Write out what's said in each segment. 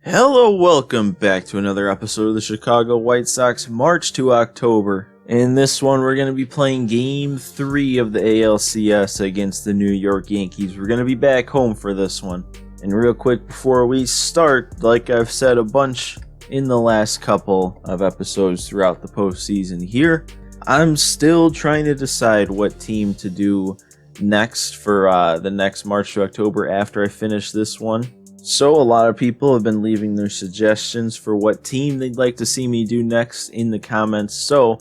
Hello, welcome back to another episode of the Chicago White Sox March to October. In this one, we're going to be playing Game 3 of the ALCS against the New York Yankees. We're going to be back home for this one. And real quick before we start, like I've said a bunch in the last couple of episodes throughout the postseason here, I'm still trying to decide what team to do next for the next March to October after I finish this one. So a lot of people have been leaving their suggestions for what team they'd like to see me do next in the comments. So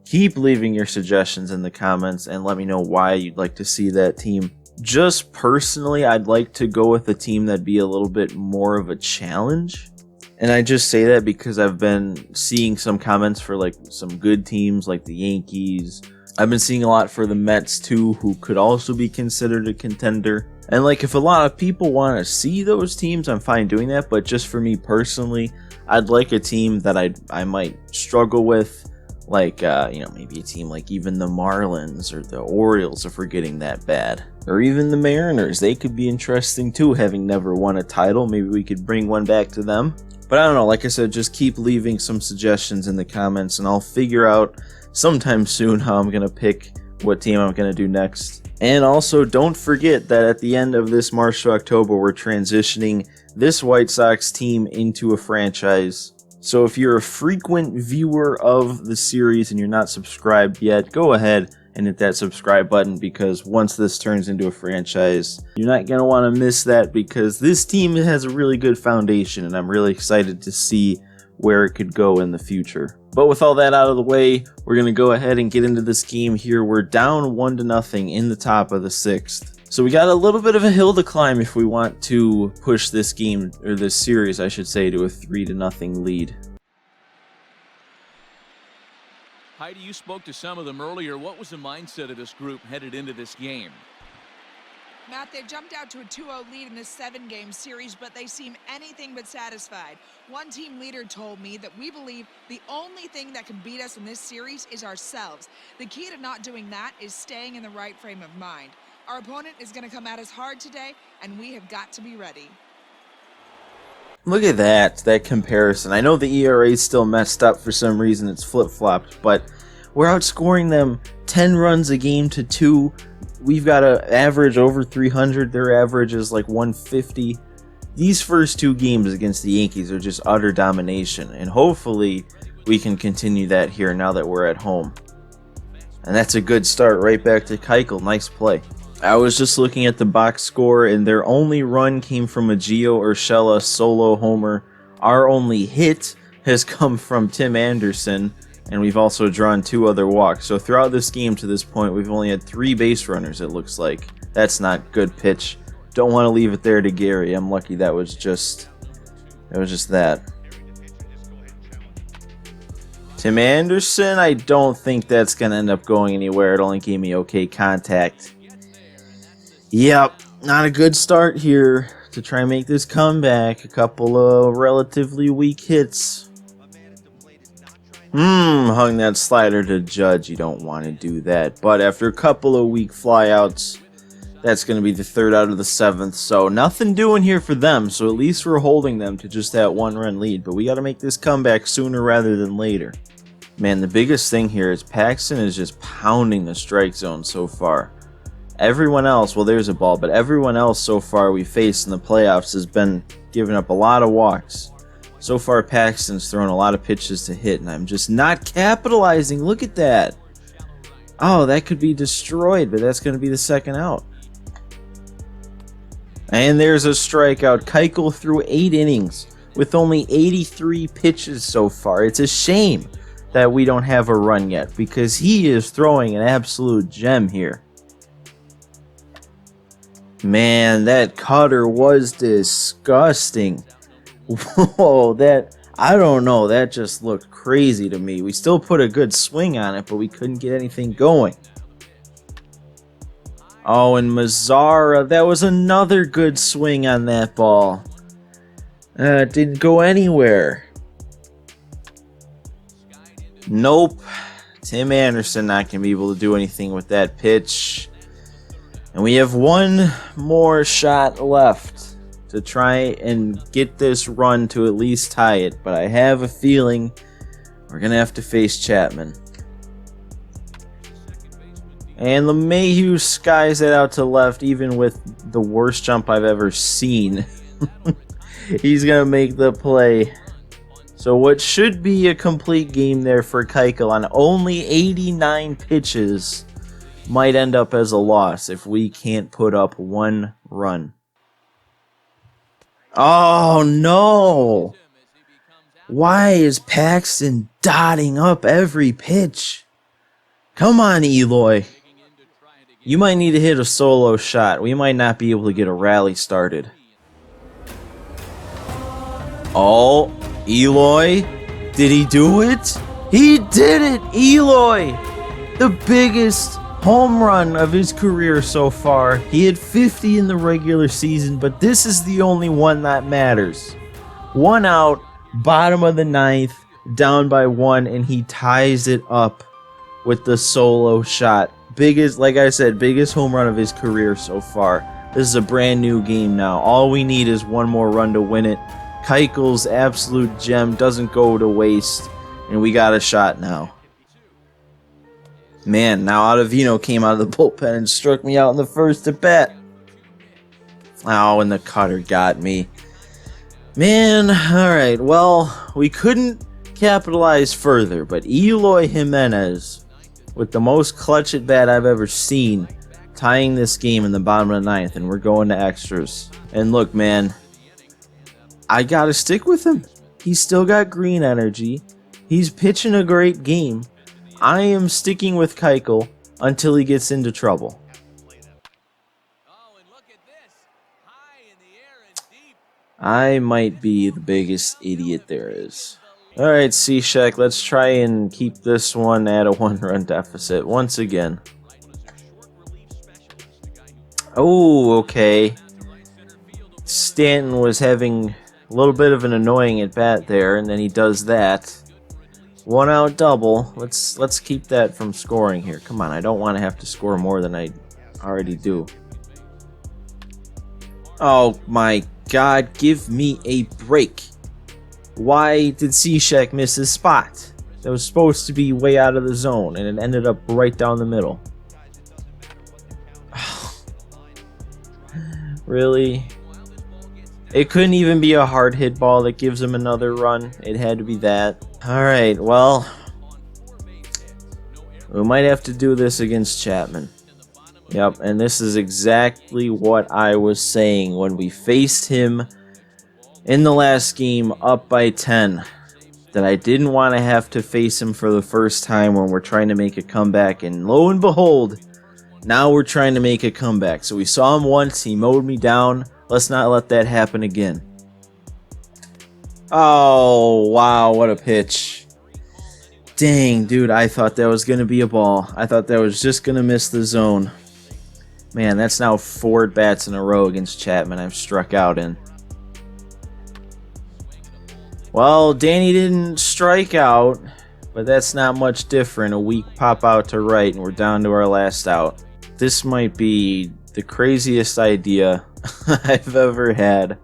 keep leaving your suggestions in the comments and let me know why you'd like to see that team. Just personally, I'd like to go with a team that'd be a little bit more of a challenge. And I just say that because I've been seeing some comments for like some good teams like the Yankees. I've been seeing a lot for the Mets too, who could also be considered a contender. And like if a lot of people want to see those teams, I'm fine doing that. But just for me personally, I'd like a team that I might struggle with. Like, maybe a team like even the Marlins or the Orioles if we're getting that bad. Or even the Mariners. They could be interesting too, having never won a title. Maybe we could bring one back to them. But I don't know, like I said, just keep leaving some suggestions in the comments and I'll figure out sometime soon how I'm going to pick what team I'm going to do next. And also, don't forget that at the end of this March to October, we're transitioning this White Sox team into a franchise. So if you're a frequent viewer of the series and you're not subscribed yet, go ahead and hit that subscribe button, because once this turns into a franchise, you're not going to want to miss that, because this team has a really good foundation and I'm really excited to see where it could go in the future. But with all that out of the way, we're going to go ahead and get into this game here. We're down 1-0 in the top of the 6th. So we got a little bit of a hill to climb if we want to push this game, or this series I should say, to a 3-0 lead. Heidi, you spoke to some of them earlier. What was the mindset of this group headed into this game? Matt, they've jumped out to a 2-0 lead in this 7-game series, but they seem anything but satisfied. One team leader told me that we believe the only thing that can beat us in this series is ourselves. The key to not doing that is staying in the right frame of mind. Our opponent is going to come at us hard today, and we have got to be ready. Look at that comparison. I know the ERA is still messed up for some reason. It's flip-flopped, but we're outscoring them 10 runs a game to 2. We've got an average over 300. Their average is like 150. These first 2 games against the Yankees are just utter domination, and hopefully we can continue that here now that we're at home. And that's a good start right back to Keuchel. Nice play. I was just looking at the box score, and their only run came from a Gio Urshela solo homer. Our only hit has come from Tim Anderson, and we've also drawn 2 other walks. So throughout this game to this point, we've only had 3 base runners, it looks like. That's not good pitch. Don't want to leave it there to Gary. I'm lucky that was just that. Tim Anderson, I don't think that's going to end up going anywhere. It only gave me okay contact. Yep, not a good start here to try and make this comeback. A couple of relatively weak hits. Hung that slider to Judge. You don't want to do that. But after a couple of weak flyouts, that's going to be the 3rd out of the 7th. So nothing doing here for them. So at least we're holding them to just that 1-run lead. But we got to make this comeback sooner rather than later. Man, the biggest thing here is Paxton is just pounding the strike zone so far. Everyone else, well, there's a ball, but everyone else so far we faced in the playoffs has been giving up a lot of walks. So far, Paxton's thrown a lot of pitches to hit, and I'm just not capitalizing. Look at that. Oh, that could be destroyed, but that's going to be the 2nd out. And there's a strikeout. Keuchel threw 8 innings with only 83 pitches so far. It's a shame that we don't have a run yet, because he is throwing an absolute gem here. Man, that cutter was disgusting. Whoa, I don't know, that just looked crazy to me. We still put a good swing on it, but we couldn't get anything going. Oh, and Mazzara, that was another good swing on that ball. It didn't go anywhere. Nope. Tim Anderson not going to be able to do anything with that pitch. And we have one more shot left to try and get this run to at least tie it, but I have a feeling we're going to have to face Chapman. And LeMahieu skies it out to left, even with the worst jump I've ever seen. He's going to make the play. So what should be a complete game there for Keuchel on only 89 pitches might end up as a loss if we can't put up one run. Oh no! Why is Paxton dotting up every pitch? Come on, Eloy. You might need to hit a solo shot. We might not be able to get a rally started. Oh, Eloy. Did he do it? He did it! Eloy! The biggest home run of his career so far. He had 50 in the regular season, but this is the only one that matters. 1 out, bottom of the 9th, down by 1, and he ties it up with the solo shot. Biggest, like I said, biggest home run of his career so far. This is a brand new game now. All we need is one more run to win it. Keuchel's absolute gem doesn't go to waste, and we got a shot now. Man, now Ottavino came out of the bullpen and struck me out in the first at bat. Oh, and the cutter got me. Man, alright, well, we couldn't capitalize further, but Eloy Jimenez, with the most clutch at bat I've ever seen, tying this game in the bottom of the 9th, and we're going to extras. And look, man, I gotta stick with him. He's still got green energy. He's pitching a great game. I am sticking with Keuchel until he gets into trouble. I might be the biggest idiot there is. Alright, Cishek, let's try and keep this one at a 1-run deficit once again. Oh, okay. Stanton was having a little bit of an annoying at bat there, and then he does that. 1 out double. Let's keep that from scoring here. Come on, I don't want to have to score more than I already do. Oh my God, give me a break. Why did Cishek miss his spot? That was supposed to be way out of the zone, and it ended up right down the middle. Really? It couldn't even be a hard hit ball that gives him another run. It had to be that. Alright, well, we might have to do this against Chapman. Yep, and this is exactly what I was saying when we faced him in the last game up by 10. That I didn't want to have to face him for the first time when we're trying to make a comeback. And lo and behold, now we're trying to make a comeback. So we saw him once, he mowed me down. Let's not let that happen again. Oh, wow, what a pitch. Dang, dude, I thought that was going to be a ball. I thought that was just going to miss the zone. Man, that's now 4 at-bats in a row against Chapman I've struck out in. Well, Danny didn't strike out, but that's not much different. A weak pop out to right, and we're down to our last out. This might be the craziest idea I've ever had.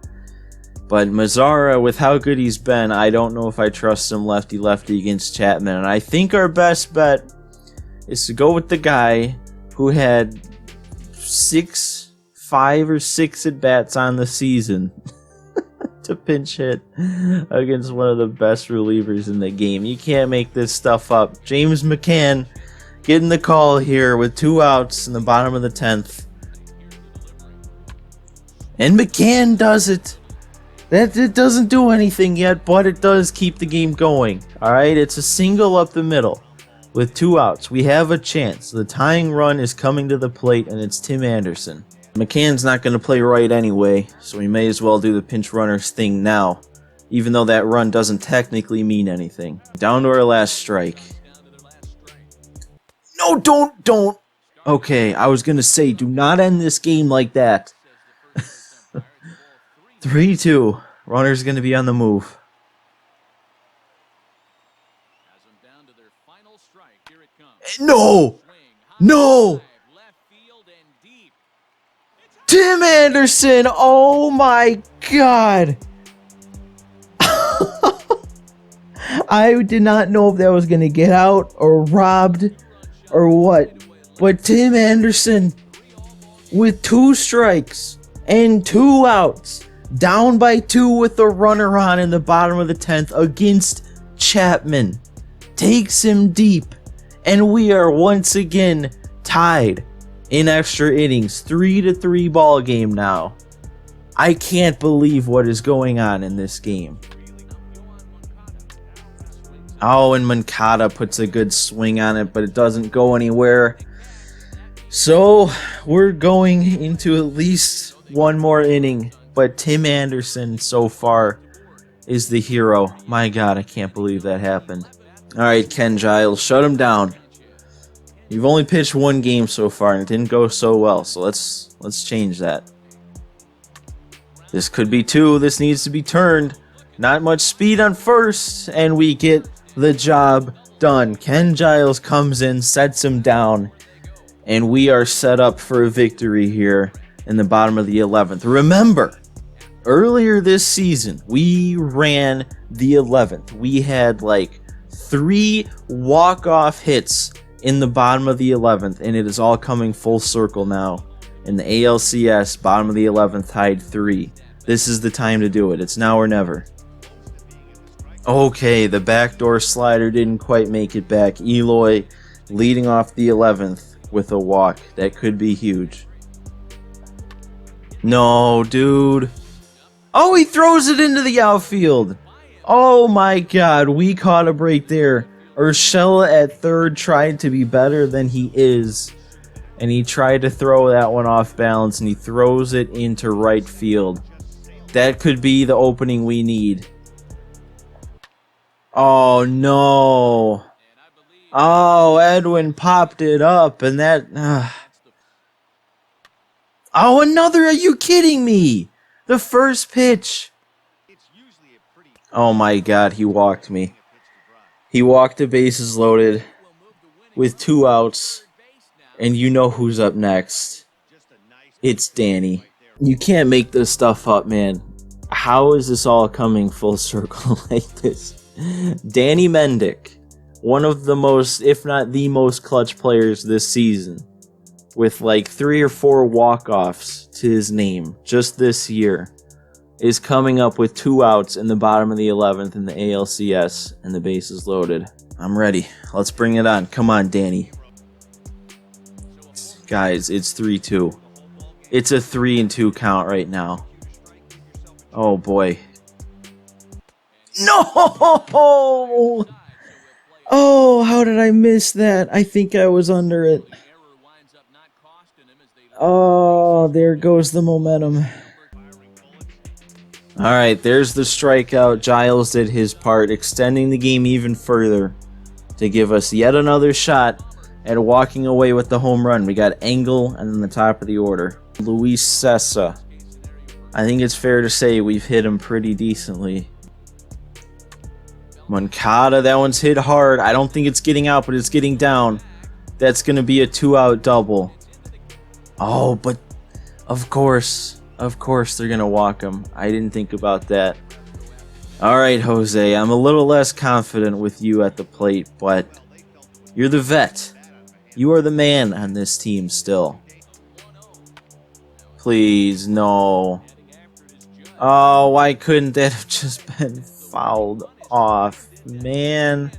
But Mazzara, with how good he's been, I don't know if I trust him lefty-lefty against Chapman. And I think our best bet is to go with the guy who had 5 or 6 at-bats on the season to pinch hit against one of the best relievers in the game. You can't make this stuff up. James McCann getting the call here with 2 outs in the bottom of the 10th. And McCann does it. It doesn't do anything yet, but it does keep the game going. Alright, it's a single up the middle with 2 outs. We have a chance. The tying run is coming to the plate, and it's Tim Anderson. McCann's not going to play right anyway, so we may as well do the pinch runners thing now, even though that run doesn't technically mean anything. Down to our last strike. No, don't! Okay, I was going to say, do not end this game like that. 3-2. Runner's going to be on the move. No! No! Tim Anderson! Oh my god! I did not know if that was going to get out or robbed or what. But Tim Anderson, with 2 strikes and 2 outs, down by 2 with a runner on in the bottom of the 10th against Chapman, takes him deep. And we are once again tied in extra innings. 3-3 ball game now. I can't believe what is going on in this game. Oh, and Moncada puts a good swing on it, but it doesn't go anywhere. So we're going into at least one more inning. But Tim Anderson so far is the hero. My God, I can't believe that happened. All right, Ken Giles, shut him down. You've only pitched 1 game so far, and it didn't go so well. So let's change that. This could be 2. This needs to be turned. Not much speed on first, and we get the job done. Ken Giles comes in, sets him down, and we are set up for a victory here in the bottom of the 11th. Remember, earlier this season, we ran the 11th. We had like 3 walk-off hits in the bottom of the 11th, and it is all coming full circle now. In the ALCS, bottom of the 11th, tied 3. This is the time to do it. It's now or never. Okay, the backdoor slider didn't quite make it back. Eloy leading off the 11th with a walk. That could be huge. No, dude. Oh, he throws it into the outfield. Oh my God, we caught a break there. Urshela at third tried to be better than he is. And he tried to throw that one off balance, and he throws it into right field. That could be the opening we need. Oh no. Oh, Edwin popped it up, and that... Oh, another... Are you kidding me? The first pitch. Oh my God, he walked me. He walked the bases loaded with 2 outs, and you know who's up next. It's Danny. You can't make this stuff up, man. How is this all coming full circle like this? Danny Mendick, one of the most, if not the most clutch players this season, with like 3 or 4 walk-offs to his name just this year, is coming up with 2 outs in the bottom of the 11th in the ALCS, and the bases loaded. I'm ready. Let's bring it on. Come on, Danny. Guys, it's 3-2. It's a 3-2 count right now. Oh boy. No! Oh, how did I miss that? I think I was under it. Oh, there goes the momentum. Alright, there's the strikeout. Giles did his part, extending the game even further to give us yet another shot at walking away with the home run. We got Engel and then the top of the order. Luis Sessa. I think it's fair to say we've hit him pretty decently. Moncada, that one's hit hard. I don't think it's getting out, but it's getting down. That's going to be a 2-out double. Oh, but of course they're going to walk him. I didn't think about that. All right, Jose, I'm a little less confident with you at the plate, but you're the vet. You are the man on this team still. Please, no. Oh, why couldn't that have just been fouled off, man?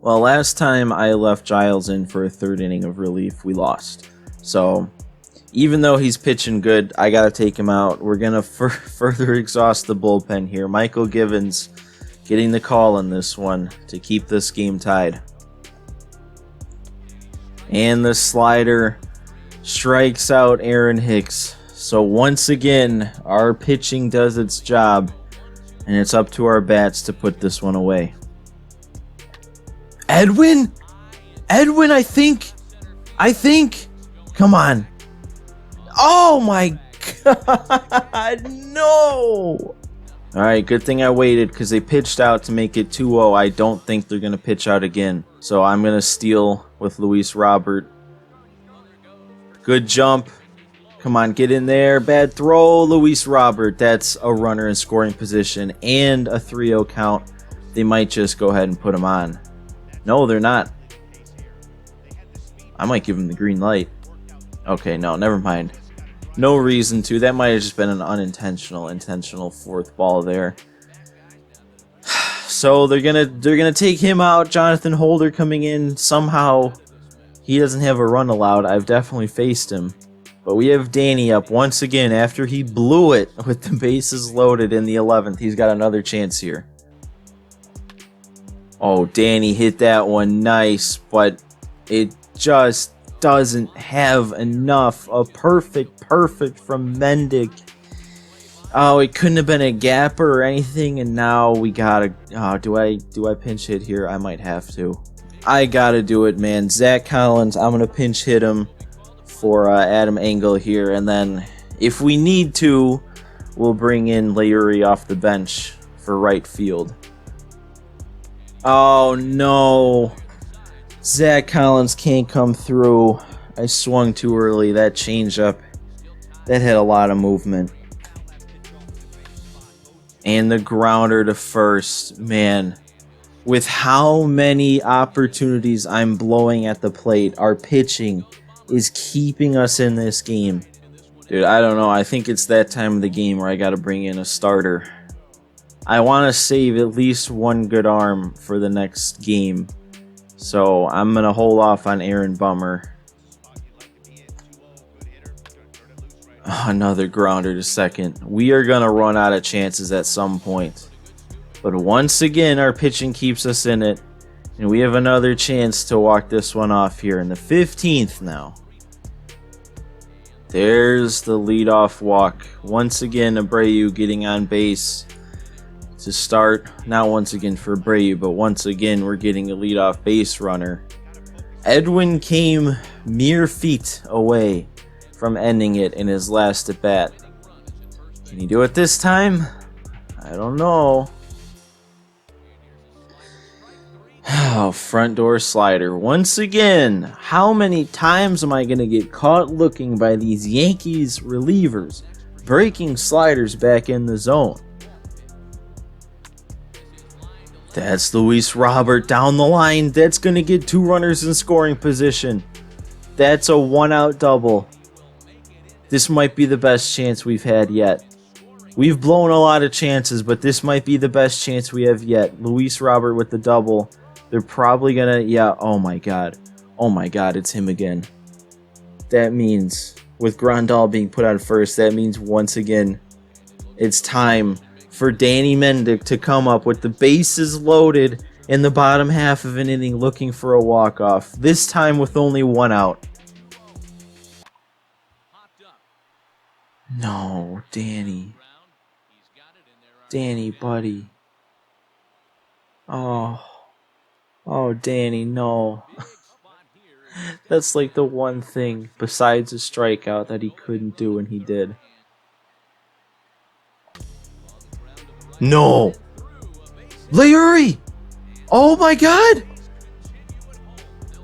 Well, last time I left Giles in for a 3rd inning of relief, we lost. So, even though he's pitching good, I gotta take him out. We're gonna further exhaust the bullpen here. Michael Givens getting the call in this one to keep this game tied. And the slider strikes out Aaron Hicks. So once again, our pitching does its job, and it's up to our bats to put this one away. Edwin? Edwin, I think. Come on. Oh my God, no. All right, good thing I waited because they pitched out to make it 2-0. I don't think they're going to pitch out again. So I'm going to steal with Luis Robert. Good jump. Come on, get in there. Bad throw, Luis Robert. That's a runner in scoring position and a 3-0 count. They might just go ahead and put him on. No, they're not. I might give him the green light. Okay, no, never mind. No reason to. That might have just been an intentional fourth ball there. So they're gonna take him out. Jonathan Holder coming in. Somehow he doesn't have a run allowed. I've definitely faced him. But we have Danny up once again after he blew it with the bases loaded in the 11th. He's got another chance here. Oh, Danny hit that one nice, but it just doesn't have enough. A perfect from Mendick. Oh, it couldn't have been a gapper or anything, and now we gotta... Oh, do I pinch hit here? I might have to. I gotta do it, man. Zach Collins, I'm gonna pinch hit him for Adam Engel here, and then if we need to, we'll bring in Leury off the bench for right field. Oh no, Zach Collins can't come through. I swung too early. That changeup, that had a lot of movement. And the grounder to first, man. With how many opportunities I'm blowing at the plate, our pitching is keeping us in this game. Dude, I don't know. I think it's that time of the game where I got to bring in a starter. I want to save at least one good arm for the next game. So I'm going to hold off on Aaron Bummer. Oh, another grounder to second. We are going to run out of chances at some point. But once again, our pitching keeps us in it. And we have another chance to walk this one off here in the 15th now. There's the leadoff walk. Once again, Abreu getting on base to start. Not once again for Abreu, but once again, we're getting a leadoff base runner. Edwin came mere feet away from ending it in his last at bat. Can he do it this time? I don't know. Oh, front door slider. Once again, how many times am I going to get caught looking by these Yankees relievers breaking sliders back in the zone? That's Luis Robert down the line. That's going to get 2 runners in scoring position. That's a 1-out double. This might be the best chance we've had yet. We've blown a lot of chances, but this might be the best chance we have yet. Luis Robert with the double. They're probably gonna, yeah, oh my god, it's him again. That means, with Grandal being put on first, that means once again, it's time for Danny Mendick to come up with the bases loaded in the bottom half of an inning looking for a walk-off, this time with only 1 out. No, Danny. Danny, buddy. Oh, Danny, no. That's like the one thing besides a strikeout that he couldn't do, and he did. No! Leury! Oh my god!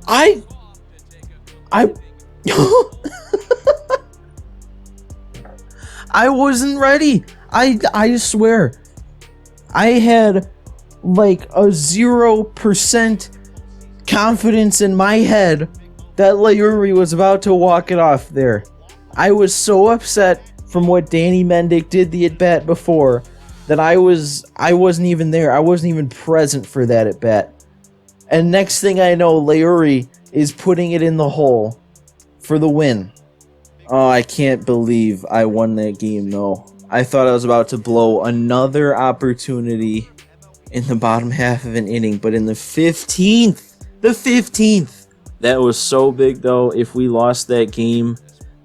I wasn't ready. I swear. I had like a 0% confidence in my head that Leury was about to walk it off there. I was so upset from what Danny Mendick did the at-bat before that I wasn't even there. I wasn't even present for that at-bat. And next thing I know, Leury is putting it in the hole for the win. Oh, I can't believe I won that game, though. I thought I was about to blow another opportunity in the bottom half of an inning, but in the 15th, that was so big, though. If we lost that game,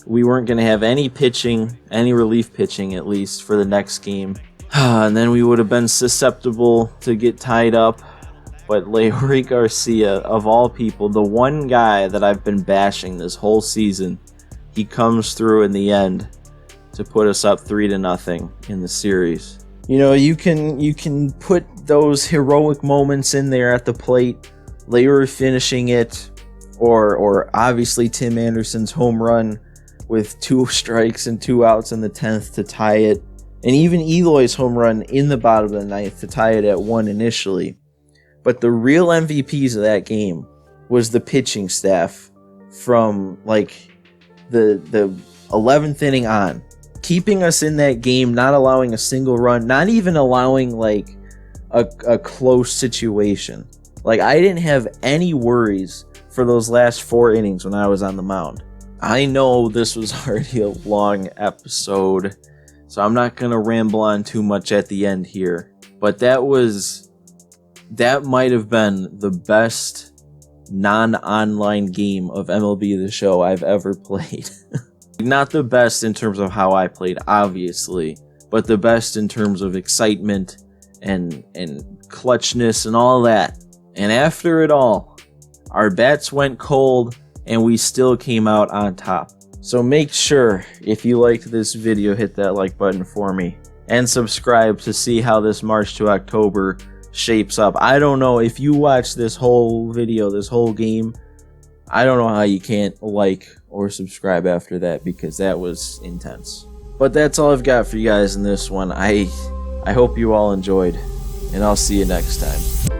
we weren't going to have any pitching, any relief pitching at least, for the next game. And then we would have been susceptible to get tied up. But Leury Garcia, of all people, the one guy that I've been bashing this whole season, he comes through in the end to put us up 3-0 in the series. You know, you can put those heroic moments in there at the plate, Leury finishing it, or obviously Tim Anderson's home run with 2 strikes and 2 outs in the 10th to tie it. And even Eloy's home run in the bottom of the 9th to tie it at 1 initially. But the real MVPs of that game was the pitching staff from like the 11th inning on, keeping us in that game, not allowing a single run, not even allowing like a close situation. Like, I didn't have any worries for those last 4 innings when I was on the mound. I know this was already a long episode, so I'm not going to ramble on too much at the end here. But that might have been the best non-online game of MLB The Show I've ever played. Not the best in terms of how I played, obviously, but the best in terms of excitement and clutchness and all that. And after it all, our bats went cold and we still came out on top. So make sure, if you liked this video, hit that like button for me and subscribe to see how this March to October shapes up. I don't know if you watch this whole video, this whole game, I don't know how you can't like or subscribe after that, because that was intense. But that's all I've got for you guys in this one. I hope you all enjoyed, and I'll see you next time.